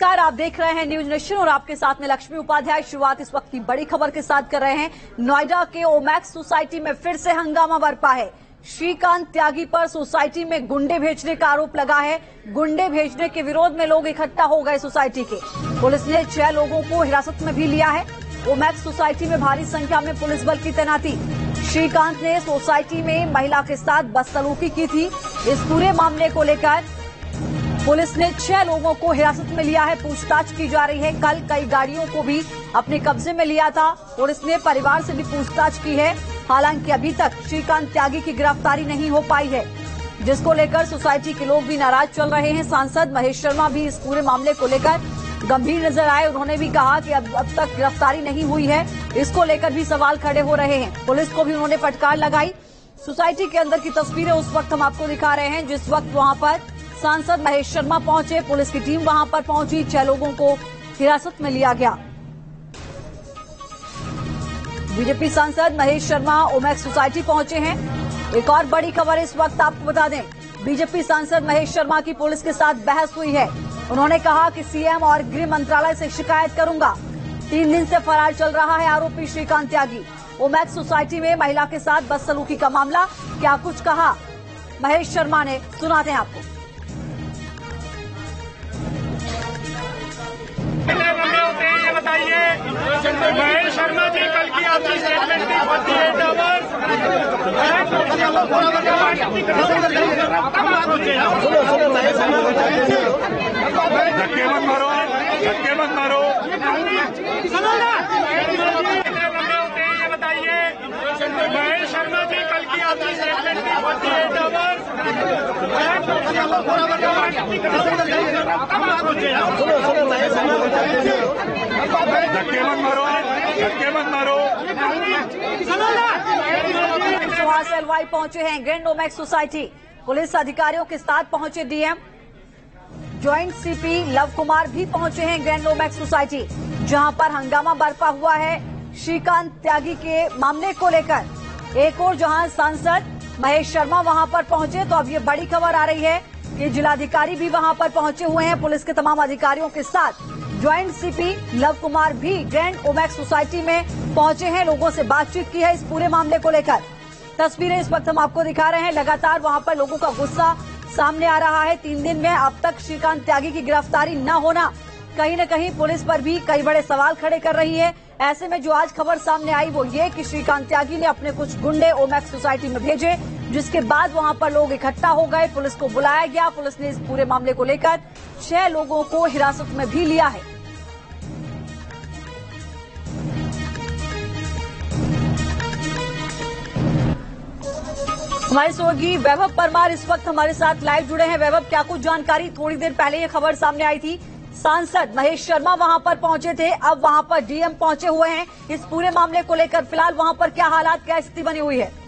नमस्कार, आप देख रहे हैं न्यूज नेशन और आपके साथ में लक्ष्मी उपाध्याय। शुरुआत इस वक्त की बड़ी खबर के साथ कर रहे हैं। नोएडा के ओमैक्स सोसाइटी में फिर से हंगामा बरपा है। श्रीकांत त्यागी पर सोसाइटी में गुंडे भेजने का आरोप लगा है। गुंडे भेजने के विरोध में लोग इकट्ठा हो गए सोसाइटी के। पुलिस ने 6 लोगों को हिरासत में भी लिया है। ओमैक्स सोसाइटी में भारी संख्या में पुलिस बल की तैनाती। श्रीकांत ने सोसाइटी में महिला के साथ बदसलूकी की थी। इस पूरे मामले को लेकर पुलिस ने 6 लोगों को हिरासत में लिया है। पूछताछ की जा रही है। कल कई गाड़ियों को भी अपने कब्जे में लिया था। पुलिस ने परिवार से भी पूछताछ की है। हालांकि अभी तक श्रीकांत त्यागी की गिरफ्तारी नहीं हो पाई है, जिसको लेकर सोसाइटी के लोग भी नाराज चल रहे हैं। सांसद महेश शर्मा भी इस पूरे मामले को लेकर गंभीर नजर आए। उन्होंने भी कहा कि अब तक गिरफ्तारी नहीं हुई है। इसको लेकर भी सवाल खड़े हो रहे हैं। पुलिस को भी उन्होंने फटकार लगाई। सोसाइटी के अंदर की तस्वीरें उस वक्त हम आपको दिखा रहे हैं जिस वक्त वहां पर सांसद महेश शर्मा पहुंचे। पुलिस की टीम वहां पर पहुंची। 6 लोगों को हिरासत में लिया गया। बीजेपी सांसद महेश शर्मा ओमैक्स सोसाइटी पहुंचे हैं। एक और बड़ी खबर इस वक्त आपको बता दें, बीजेपी सांसद महेश शर्मा की पुलिस के साथ बहस हुई है। उन्होंने कहा कि सीएम और गृह मंत्रालय से शिकायत करूंगा। 3 दिन से फरार चल रहा है आरोपी श्रीकांत त्यागी। ओमैक्स सोसाइटी में महिला के साथ बदसलूकी का मामला, क्या कुछ कहा महेश शर्मा ने, सुनाते हैं आपको। ये बताइए महेश शर्मा जी, कल की आपकी स्टेटमेंट थी 48 आवर्स। धक्के मत मारो, धक्के मत मारो। ये बताइए महेश शर्मा जी, कल की आपकी स्टेटमेंट थी 48 आवर्स। धक्के मत मारो, धक्के मत मारो। सुहास एलवाई पहुंचे हैं ग्रैंड ओमैक्स सोसाइटी। पुलिस अधिकारियों के साथ पहुंचे DM, joint CP love Kumar भी पहुंचे हैं ग्रैंड ओमैक्स सोसाइटी, जहां पर हंगामा बरपा हुआ है श्रीकांत त्यागी के मामले को लेकर। एक और जहां सांसद महेश शर्मा वहां पर पहुंचे, तो अब ये बड़ी खबर आ रही है कि जिलाधिकारी भी वहां पर पहुंचे हुए हैं पुलिस के तमाम अधिकारियों के साथ। ज्वाइंट सीपी लव कुमार भी ग्रैंड ओमैक्स सोसाइटी में पहुंचे हैं, लोगों से बातचीत की है इस पूरे मामले को लेकर। तस्वीरें इस वक्त हम आपको दिखा रहे हैं। लगातार वहां पर लोगों का गुस्सा सामने आ रहा है। 3 दिन में अब तक श्रीकांत त्यागी की गिरफ्तारी न होना कहीं न कहीं पुलिस पर भी कई बड़े सवाल खड़े कर रही है। ऐसे में जो आज खबर सामने आई वो ये कि श्रीकांत त्यागी ने अपने कुछ गुंडे ओमैक्स सोसाइटी में भेजे, जिसके बाद वहां पर लोग इकट्ठा हो गए। पुलिस को बुलाया गया। पुलिस ने इस पूरे मामले को लेकर 6 लोगों को हिरासत में भी लिया है। हमारे सहयोगी वैभव परमार इस वक्त हमारे साथ लाइव जुड़े हैं। वैभव, क्या कुछ जानकारी? थोड़ी देर पहले ये खबर सामने आई थी, सांसद महेश शर्मा वहां पर पहुंचे थे, अब वहां पर डीएम पहुंचे हुए हैं। इस पूरे मामले को लेकर फिलहाल वहां पर क्या हालात, क्या स्थिति बनी हुई है?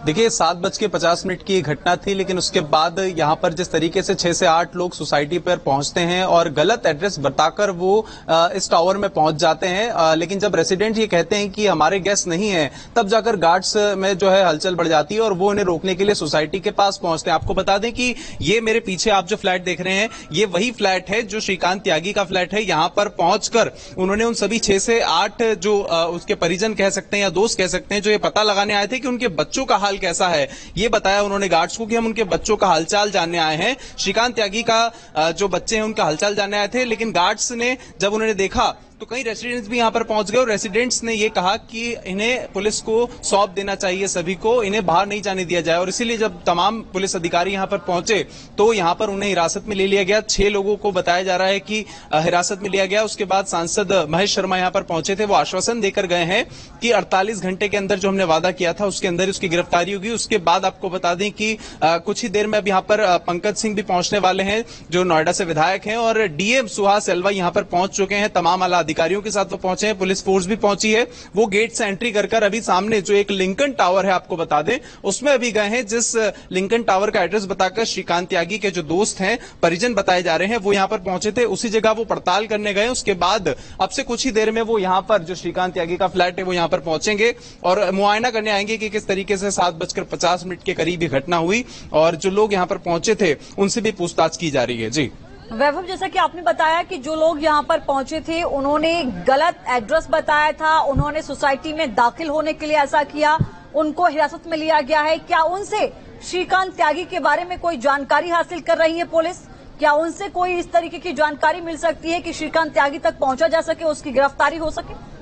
देखिए 7:50 की घटना थी, लेकिन उसके बाद यहाँ पर जिस तरीके से 6 से 8 लोग सोसाइटी पर पहुंचते हैं और गलत एड्रेस बताकर वो इस टावर में पहुंच जाते हैं, लेकिन जब रेसिडेंट ये कहते हैं कि हमारे गेस्ट नहीं है, तब जाकर गार्ड्स में जो है हलचल बढ़ जाती है और वो उन्हें रोकने के लिए सोसाइटी के पास पहुंचते हैं। आपको बता दें कि ये मेरे पीछे आप जो फ्लैट देख रहे हैं, ये वही फ्लैट है जो श्रीकांत त्यागी का फ्लैट है। यहाँ पर पहुंचकर उन्होंने उन सभी 6 से 8 जो उसके परिजन कह सकते हैं या दोस्त कह सकते हैं, जो ये पता लगाने आए थे कि उनके बच्चों का कैसा है, ये बताया उन्होंने गार्ड्स को कि हम उनके बच्चों का हालचाल जानने आए हैं। श्रीकांत त्यागी का जो बच्चे हैं उनका हालचाल जानने आए थे, लेकिन गार्ड्स ने जब उन्होंने देखा तो कई रेसिडेंट्स भी यहां पर पहुंच गए और रेसिडेंट्स ने ये कहा कि इन्हें पुलिस को सौंप देना चाहिए, सभी को, इन्हें बाहर नहीं जाने दिया जाए। और इसीलिए जब तमाम पुलिस अधिकारी यहां पर पहुंचे तो यहां पर उन्हें हिरासत में ले लिया गया। 6 लोगों को बताया जा रहा है कि हिरासत में लिया गया। उसके बाद सांसद महेश शर्मा यहां पर पहुंचे थे। वो आश्वासन देकर गए हैं कि 48 घंटे के अंदर जो हमने वादा किया था उसके अंदर उसकी गिरफ्तारी होगी। उसके बाद आपको बता दें कि कुछ ही देर में अब यहां पर पंकज सिंह भी पहुंचने वाले हैं, जो नोएडा से विधायक हैं, और डीएम सुहास एलवाई यहां पर पहुंच चुके हैं। तमाम आला अधिकारियों के साथ वो पहुंचे हैं, पुलिस फोर्स भी पहुंची है। वो गेट से एंट्री कर अभी सामने जो एक लिंकन टावर है, आपको बता दें, उसमें अभी गए हैं, जिस लिंकन टावर का एड्रेस बताकर श्रीकांत त्यागी के जो दोस्त हैं, परिजन बताए जा रहे हैं, वो यहां पर पहुंचे थे। उसी जगह वो पड़ताल करने गए। उसके बाद अब से कुछ ही देर में वो यहां पर जो श्रीकांत त्यागी का फ्लैट है वो यहां पर पहुंचेंगे और मुआयना करने आएंगे कि किस तरीके से 7:50 के करीब ये घटना हुई और जो लोग यहां पर पहुंचे थे उनसे भी पूछताछ की जा रही है। जी वैभव, जैसा कि आपने बताया कि जो लोग यहां पर पहुंचे थे उन्होंने गलत एड्रेस बताया था, उन्होंने सोसाइटी में दाखिल होने के लिए ऐसा किया, उनको हिरासत में लिया गया है। क्या उनसे श्रीकांत त्यागी के बारे में कोई जानकारी हासिल कर रही है पुलिस? क्या उनसे कोई इस तरीके की जानकारी मिल सकती है कि श्रीकांत त्यागी तक पहुंचा जा सके, उसकी गिरफ्तारी हो सके?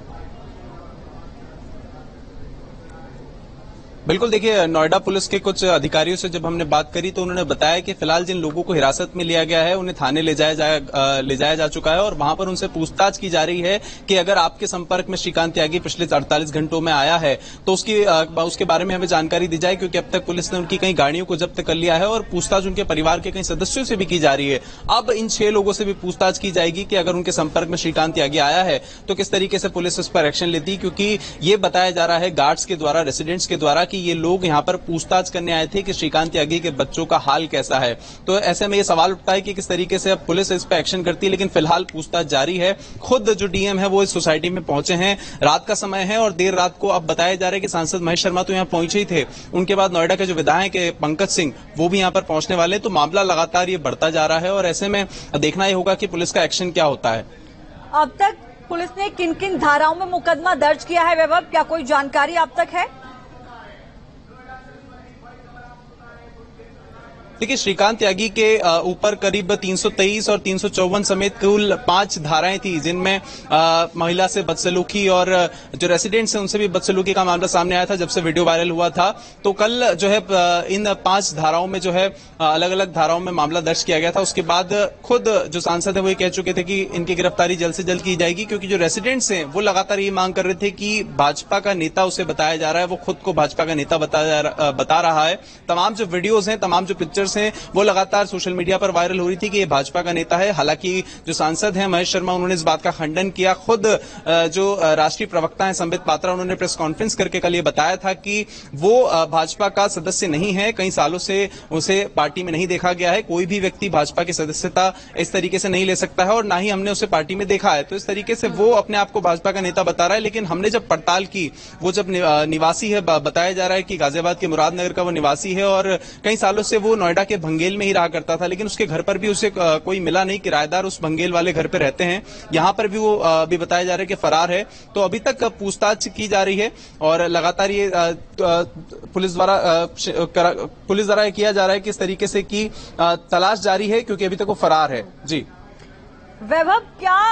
बिल्कुल, देखिए, नोएडा पुलिस के कुछ अधिकारियों से जब हमने बात करी तो उन्होंने बताया कि फिलहाल जिन लोगों को हिरासत में लिया गया है उन्हें थाने ले जाया जा चुका है और वहां पर उनसे पूछताछ की जा रही है कि अगर आपके संपर्क में श्रीकांत त्यागी पिछले 48 घंटों में आया है तो उसके बारे में हमें जानकारी दी जाए, क्योंकि अब तक पुलिस ने उनकी कई गाड़ियों को जब्त कर लिया है और पूछताछ उनके परिवार के कई सदस्यों से भी की जा रही है। अब इन 6 लोगों से भी पूछताछ की जाएगी कि अगर उनके संपर्क में श्रीकांत त्यागी आया है तो किस तरीके से पुलिस इस पर एक्शन लेती, क्योंकि ये बताया जा रहा है गार्ड्स के द्वारा, रेसिडेंट्स के द्वारा, कि ये लोग यहां पर पूछताछ करने आए थे कि श्रीकांत त्यागी के बच्चों का हाल कैसा है। तो ऐसे में ये सवाल उठता है कि किस तरीके से अब पुलिस इस पर एक्शन करती है, लेकिन फिलहाल पूछताछ जारी है। खुद जो डीएम है वो इस सोसाइटी में पहुंचे हैं, रात का समय है और देर रात को अब बताया जा रहा है कि सांसद महेश शर्मा तो यहां पहुंचे ही थे, उनके बाद नोएडा के जो विधायक है पंकज सिंह वो भी यहां पर पहुंचने वाले। तो मामला लगातार ये बढ़ता जा रहा है और ऐसे में देखना ही होगा कि पुलिस का एक्शन क्या होता है। अब तक पुलिस ने किन किन धाराओं में मुकदमा दर्ज किया है वैभव, क्या कोई जानकारी अब तक है? देखिए, श्रीकांत त्यागी के ऊपर करीब 323 और 354 समेत कुल 5 धाराएं थी, जिनमें महिला से बदसलूकी और जो रेसिडेंट्स हैं उनसे भी बदसलूकी का मामला सामने आया था जब से वीडियो वायरल हुआ था। तो कल जो है इन 5 धाराओं में जो है अलग अलग धाराओं में मामला दर्ज किया गया था। उसके बाद खुद जो सांसद है वो ये कह चुके थे कि इनकी गिरफ्तारी जल्द से जल्द की जाएगी, क्योंकि जो रेसिडेंट्स हैं वो लगातार ये मांग कर रहे थे कि भाजपा का नेता उसे बताया जा रहा है, वो खुद को भाजपा का नेता बता रहा है। तमाम जो वीडियोज हैं, तमाम जो पिक्चर्स हैं, वो लगातार सोशल मीडिया पर वायरल हो रही थी कि ये भाजपा का नेता है। हालांकि जो सांसद हैं महेश शर्मा, उन्होंने इस बात का खंडन किया। खुद जो राष्ट्रीय प्रवक्ता हैं संबित पात्रा, उन्होंने प्रेस कॉन्फ्रेंस करके कल ये बताया था कि वो भाजपा का सदस्य नहीं है, कई सालों से उसे पार्टी में नहीं देखा गया है। कोई भी व्यक्ति भाजपा की सदस्यता इस तरीके से नहीं ले सकता है और ना ही हमने उसे पार्टी में देखा है। तो इस तरीके से वो अपने आप को भाजपा का नेता बता रहा है। लेकिन हमने जब पड़ताल की, वो जब निवासी है, बताया जा रहा है कि गाजियाबाद के मुरादनगर का वो निवासी है और कई सालों से वो नोएडा के भंगेल में ही रहा करता था, लेकिन उसके घर पर भी उसे कोई मिला नहीं। किराएदार उस भंगेल वाले घर पे रहते हैं, यहां पर भी वो भी बताया जा रहा है कि फरार है। तो अभी तक पूछताछ की जा रही है और लगातार ये पुलिस द्वारा किया जा रहा है कि इस तरीके से की तलाश जारी है, क्योंकि अभी तक वो फरार है। जी वैभव, क्या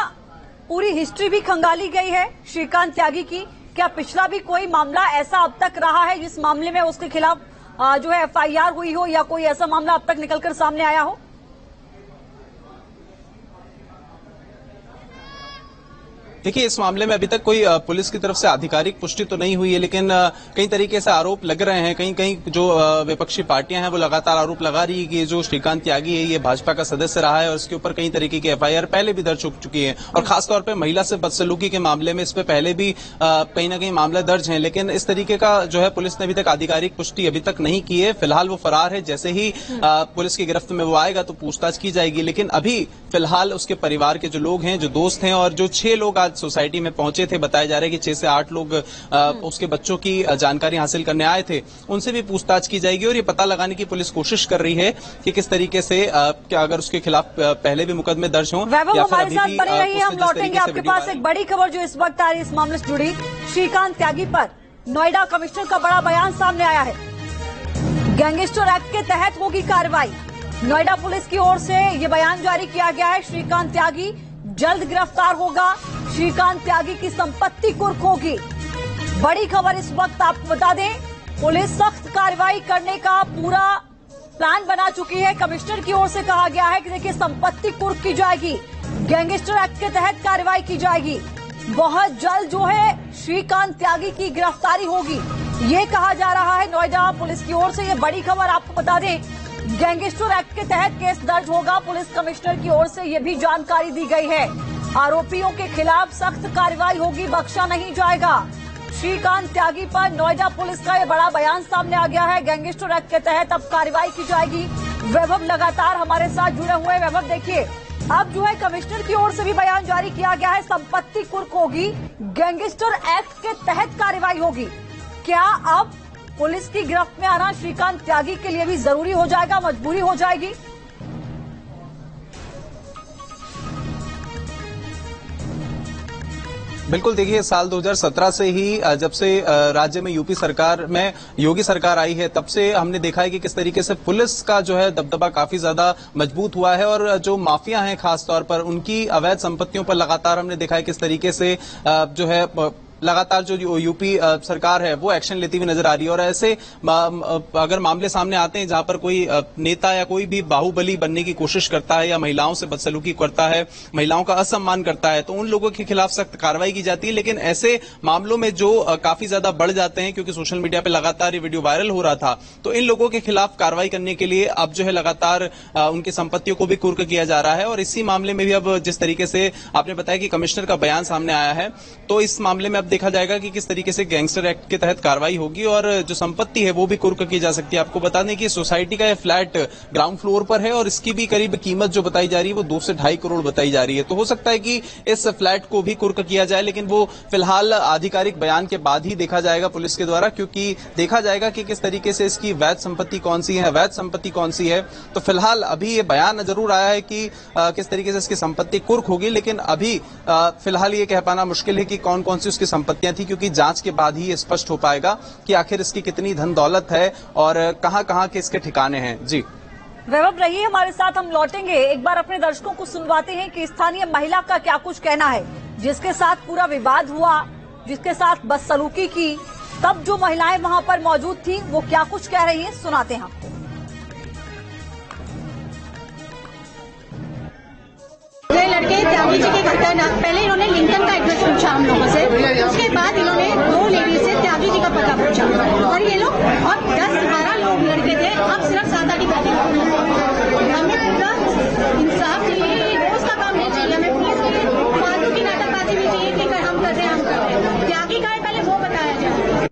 पूरी हिस्ट्री भी खंगाली गई है श्रीकांत त्यागी की? क्या पिछला भी कोई मामला ऐसा अब तक रहा है जिस मामले में उसके खिलाफ जो है एफआईआर हुई हो, या कोई ऐसा मामला अब तक निकलकर सामने आया हो? देखिए, इस मामले में अभी तक कोई पुलिस की तरफ से आधिकारिक पुष्टि तो नहीं हुई है, लेकिन कई तरीके से आरोप लग रहे हैं। कहीं जो विपक्षी पार्टियां हैं वो लगातार आरोप लगा रही है कि जो श्रीकांत त्यागी है ये भाजपा का सदस्य रहा है और इसके ऊपर कई तरीके की एफआईआर पहले भी दर्ज हो चुकी है और खासतौर पर महिला से बदसलूकी के मामले में इस पे पहले भी कहीं ना कहीं मामले दर्ज हैं। लेकिन इस तरीके का जो है पुलिस ने अभी तक आधिकारिक पुष्टि अभी तक नहीं की है। फिलहाल वो फरार है, जैसे ही पुलिस की गिरफ्त में वो आएगा तो पूछताछ की जाएगी। लेकिन अभी फिलहाल उसके परिवार के जो लोग हैं, जो दोस्त हैं और जो 6 लोग आज सोसाइटी में पहुंचे थे, बताया जा रहा है कि 6 से 8 लोग उसके बच्चों की जानकारी हासिल करने आए थे, उनसे भी पूछताछ की जाएगी और ये पता लगाने की पुलिस कोशिश कर रही है कि किस तरीके से क्या अगर उसके खिलाफ पहले भी मुकदमे दर्ज हों। वैभव, हमारे साथ बने रहिए, हम लौटेंगे आपके पास। एक बड़ी खबर जो इस वक्त आ रही है इस मामले से जुड़ी, श्रीकांत त्यागी पर नोएडा कमिश्नर का बड़ा बयान सामने आया है। गैंगस्टर एक्ट के तहत होगी कार्रवाई। नोएडा पुलिस की ओर से ये बयान जारी किया गया है। श्रीकांत त्यागी जल्द गिरफ्तार होगा, श्रीकांत त्यागी की संपत्ति कुर्क होगी। बड़ी खबर इस वक्त आपको बता दें, पुलिस सख्त कार्रवाई करने का पूरा प्लान बना चुकी है। कमिश्नर की ओर से कहा गया है कि देखिए संपत्ति कुर्क की जाएगी, गैंगस्टर एक्ट के तहत कार्रवाई की जाएगी। बहुत जल्द जो है श्रीकांत त्यागी की गिरफ्तारी होगी, ये कहा जा रहा है नोएडा पुलिस की ओर से। ये बड़ी खबर आपको बता दें, गैंगस्टर एक्ट के तहत केस दर्ज होगा। पुलिस कमिश्नर की ओर से ये भी जानकारी दी गई है। आरोपियों के खिलाफ सख्त कार्रवाई होगी, बख्शा नहीं जाएगा। श्रीकांत त्यागी पर नोएडा पुलिस का यह बड़ा बयान सामने आ गया है। गैंगस्टर एक्ट के तहत अब कार्रवाई की जाएगी। वैभव लगातार हमारे साथ जुड़े हुए हैं। वैभव, देखिए, अब जो है कमिश्नर की ओर से भी बयान जारी किया गया है, संपत्ति कुर्क होगी, गैंगस्टर एक्ट के तहत कार्रवाई होगी। क्या अब पुलिस की गिरफ्त में आना श्रीकांत त्यागी के लिए भी जरूरी हो जाएगा, मजबूरी हो जाएगी? बिल्कुल, देखिए, साल 2017 से ही जब से राज्य में यूपी सरकार में योगी सरकार आई है, तब से हमने देखा है कि किस तरीके से पुलिस का जो है दबदबा काफी ज्यादा मजबूत हुआ है और जो माफिया हैं खासतौर पर उनकी अवैध संपत्तियों पर लगातार हमने देखा है किस तरीके से जो है लगातार जो यूपी सरकार है वो एक्शन लेती हुई नजर आ रही है। और ऐसे अगर मामले सामने आते हैं जहां पर कोई नेता या कोई भी बाहुबली बनने की कोशिश करता है या महिलाओं से बदसलूकी करता है, महिलाओं का असम्मान करता है, तो उन लोगों के खिलाफ सख्त कार्रवाई की जाती है। लेकिन ऐसे मामलों में जो काफी ज्यादा बढ़ जाते हैं, क्योंकि सोशल मीडिया पर लगातार ये वीडियो वायरल हो रहा था, तो इन लोगों के खिलाफ कार्रवाई करने के लिए अब जो है लगातार उनकी संपत्तियों को भी कुर्क किया जा रहा है। और इसी मामले में भी अब जिस तरीके से आपने बताया कि कमिश्नर का बयान सामने आया है, तो इस मामले में अब देखा जाएगा कि किस तरीके से गैंगस्टर एक्ट के तहत कार्रवाई होगी और जो संपत्ति है वो भी कुर्क की जा सकती है। आपको बता दें कि सोसाइटी का यह फ्लैट ग्राउंड फ्लोर पर है और इसकी भी करीब कीमत जो बताई जा रही है वो 2 से 2.5 करोड़ बताई जा रही है। तो हो सकता है कि इस फ्लैट को भी कुर्क किया जाए, लेकिन वो फिलहाल आधिकारिक बयान के बाद ही देखा जाएगा पुलिस के द्वारा, क्योंकि देखा जाएगा कि किस तरीके से इसकी वैध संपत्ति कौन सी है, अवैध संपत्ति कौन सी है। तो फिलहाल अभी ये बयान जरूर आया है कि किस तरीके से इसकी संपत्ति कुर्क होगी, लेकिन अभी फिलहाल ये कह पाना मुश्किल है कि कौन कौन सी उसकी संपत्तियां थी, क्योंकि जांच के बाद ही स्पष्ट हो पाएगा कि आखिर इसकी कितनी धन दौलत है और कहां-कहां के इसके ठिकाने हैं। जी वैभव, रहिए हमारे साथ, हम लौटेंगे। एक बार अपने दर्शकों को सुनवाते हैं कि स्थानीय महिला का क्या कुछ कहना है, जिसके साथ पूरा विवाद हुआ, जिसके साथ बदसलूकी की, तब जो महिलाएं वहां पर मौजूद थी वो क्या कुछ कह रही हैं, सुनाते हैं आपको। लड़के त्यागी जी के घर का पहले इन्होंने लिंकन का एड्रेस पूछा हम लोगों से, उसके बाद इन्होंने 2 लेडीज से त्यागी जी का पता पूछा और ये लोग और 10-12 लोग लड़के थे, अब सिर्फ 7-8 बैठे। हमें पूरा इंसाफ चाहिए, रोज का काम नहीं चाहिए हमें। पुलिस की फालतू की नाटकबाजी भी चाहिए कि हम कर रहे हैं, हम कर रहे हैं। त्यागी का है पहले वो बताया जाए,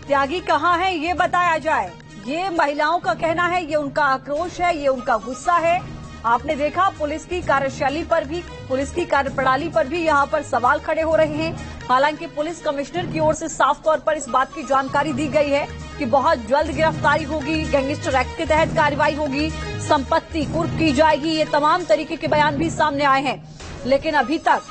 त्यागी कहाँ है ये बताया जाए। ये महिलाओं का कहना है, ये उनका आक्रोश है, ये उनका गुस्सा है। आपने देखा पुलिस की कार्यशैली पर भी, पुलिस की कार्यप्रणाली पर भी यहाँ पर सवाल खड़े हो रहे हैं। हालांकि पुलिस कमिश्नर की ओर से साफ तौर पर इस बात की जानकारी दी गई है कि बहुत जल्द गिरफ्तारी होगी, गैंगस्टर एक्ट के तहत कार्रवाई होगी, संपत्ति कुर्क की जाएगी। ये तमाम तरीके के बयान भी सामने आए हैं, लेकिन अभी तक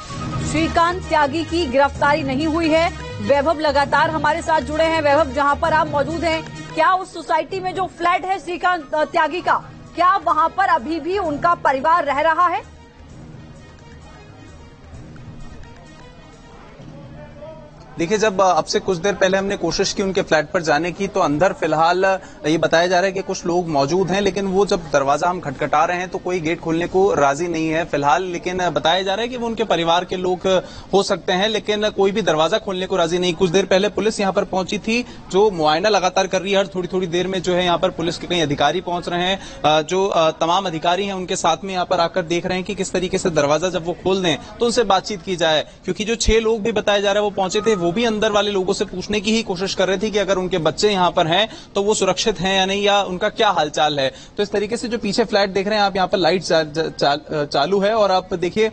श्रीकांत त्यागी की गिरफ्तारी नहीं हुई है। वैभव लगातार हमारे साथ जुड़े हैं। वैभव, जहां पर आप मौजूद हैं, क्या उस सोसाइटी में जो फ्लैट है श्रीकांत त्यागी का, क्या वहां पर अभी भी उनका परिवार रह रहा है? देखिए, जब अब से कुछ देर पहले हमने कोशिश की उनके फ्लैट पर जाने की, तो अंदर फिलहाल ये बताया जा रहा है कि कुछ लोग मौजूद हैं, लेकिन वो जब दरवाजा हम खटखटा रहे हैं तो कोई गेट खोलने को राजी नहीं है फिलहाल। लेकिन बताया जा रहा है कि वो उनके परिवार के लोग हो सकते हैं, लेकिन कोई भी दरवाजा खोलने को राजी नहीं। कुछ देर पहले पुलिस यहाँ पर पहुंची थी, जो मुआयना लगातार कर रही है। हर थोड़ी देर में जो है यहाँ पर पुलिस के कई अधिकारी पहुंच रहे हैं, जो तमाम अधिकारी हैं उनके साथ में यहाँ पर आकर देख रहे हैं कि किस तरीके से दरवाजा जब वो खोल दें तो उनसे बातचीत की जाए, क्योंकि जो 6 लोग भी बताया जा रहा है वो पहुंचे थे, वो भी अंदर वाले लोगों से पूछने की ही कोशिश कर रहे थे कि अगर उनके बच्चे यहां पर हैं तो वो सुरक्षित हैं या नहीं, या उनका क्या हालचाल है। तो इस तरीके से जो पीछे फ्लैट देख रहे हैं आप, यहां पर लाइट चालू है और आप देखिए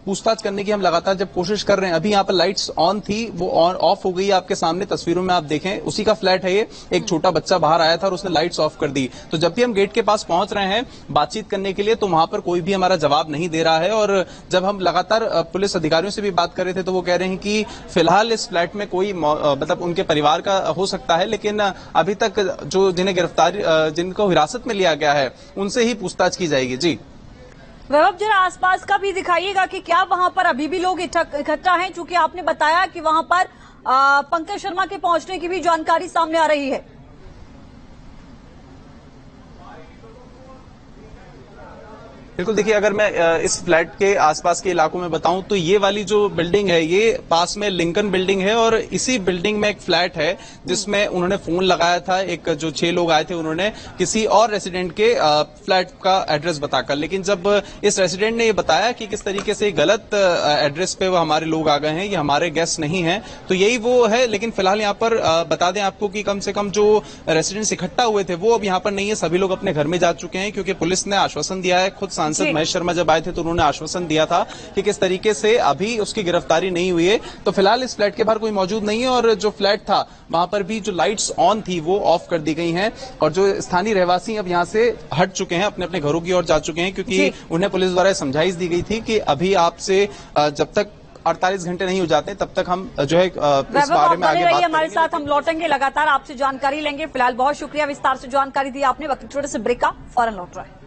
पूछताछ करने की हम लगातार जब कोशिश कर रहे हैं। अभी यहाँ पर लाइट्स ऑन थी, वो ऑन ऑफ हो गई, आपके सामने तस्वीरों में आप देखें, उसी का फ्लैट है ये। एक छोटा बच्चा बाहर आया था और उसने लाइट्स ऑफ कर दी। तो जब भी हम गेट के पास पहुंच रहे हैं बातचीत करने के लिए, तो वहां पर कोई भी हमारा जवाब नहीं दे रहा है। और जब हम लगातार पुलिस अधिकारियों से भी बात कर रहे थे तो वो कह रहे हैं कि फिलहाल इस फ्लैट में कोई मतलब उनके परिवार का हो सकता है, लेकिन अभी तक जो जिन्हें गिरफ्तारी जिनको हिरासत में लिया गया है उनसे ही पूछताछ की जाएगी। जी वैभव, जरा आसपास का भी दिखाइएगा कि क्या वहां पर अभी भी लोग इकट्ठा हैं, चूंकि आपने बताया कि वहां पर पंकज शर्मा के पहुंचने की भी जानकारी सामने आ रही है। बिल्कुल, देखिए अगर मैं इस फ्लैट के आसपास के इलाकों में बताऊं तो ये वाली जो बिल्डिंग है ये पास में लिंकन बिल्डिंग है और इसी बिल्डिंग में एक फ्लैट है जिसमें उन्होंने फोन लगाया था। एक जो 6 लोग आए थे उन्होंने किसी और रेसिडेंट के फ्लैट का एड्रेस बताकर, लेकिन जब इस रेसिडेंट ने ये बताया कि किस तरीके से गलत एड्रेस पे वो हमारे लोग आ गए हैं, ये हमारे गेस्ट नहीं है, तो यही वो है। लेकिन फिलहाल यहाँ पर बता दें आपको कि कम से कम जो रेसिडेंट्स इकट्ठा हुए थे वो अब यहाँ पर नहीं है, सभी लोग अपने घर में जा चुके हैं क्योंकि पुलिस ने आश्वासन दिया है। खुद सांसद महेश शर्मा जब आए थे तो उन्होंने आश्वासन दिया था कि किस तरीके से अभी उसकी गिरफ्तारी नहीं हुई है। तो फिलहाल इस फ्लैट के बाहर कोई मौजूद नहीं है और जो फ्लैट था वहां पर भी जो लाइट्स ऑन थी वो ऑफ कर दी गई हैं और जो स्थानीय रहवासी अब यहां से हट चुके हैं, अपने अपने घरों की ओर जा चुके हैं क्योंकि उन्हें पुलिस द्वारा समझाइश दी गई थी कि अभी आपसे जब तक 48 घंटे नहीं हो जाते तब तक हम जो है इस बारे में आगे बात हमारे साथ हम लौटेंगे, लगातार आपसे जानकारी लेंगे। फिलहाल बहुत शुक्रिया विस्तार से जानकारी दी आपने। वक्त छोटे से ब्रेक का, फौरन लौट रहा है।